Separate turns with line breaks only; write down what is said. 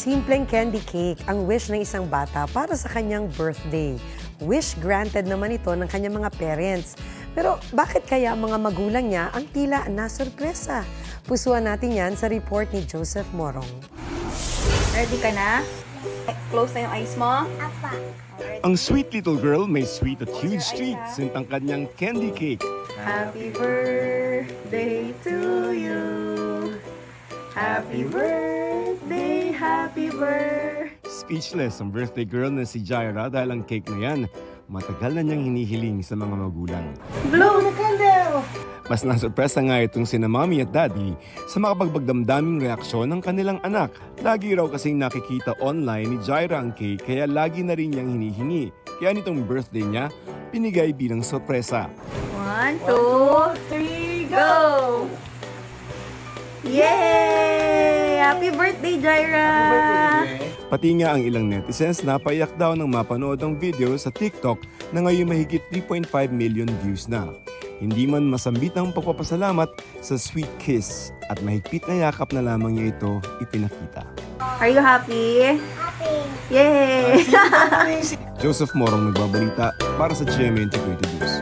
Simpleng candy cake ang wish ng isang bata para sa kanyang birthday. Wish granted naman ito ng kanyang mga parents. Pero bakit kaya ang mga magulang niya ang tila nasurpresa? Pusuan natin yan sa report ni Joseph Morong.
Ready ka na? Close na yung eyes mo?
Apa.
Ang sweet little girl may sweet at huge treats ang kanyang candy cake.
Happy birthday to you. Happy birthday, happy birthday.
Speechless ang birthday girl na si Jaira dahil ang cake na yan matagal na niyang hinihiling sa mga magulang.
Blow the candle!
Mas nasurpresa nga itong sina mommy at daddy sa makapagbagdamdaming reaksyon ng kanilang anak. Lagi raw kasing nakikita online ni Jaira ang cake kaya lagi na rin niyang hinihingi. Kaya nitong birthday niya, pinigay bilang sorpresa.
1, 2, 3, go! Yay! Happy birthday, Jaira!
Pati nga ang ilang netizens napaiyak daw nang mapanood ang video sa TikTok na ngayon mahigit 3.5 million views na. Hindi man masambit ang pagpapasalamat sa sweet kiss at mahigpit na yakap na lamang niya ito ipinakita.
Are you happy?
Happy.
Yay!
Joseph Morong nagbabalita para sa GMA Integrated News.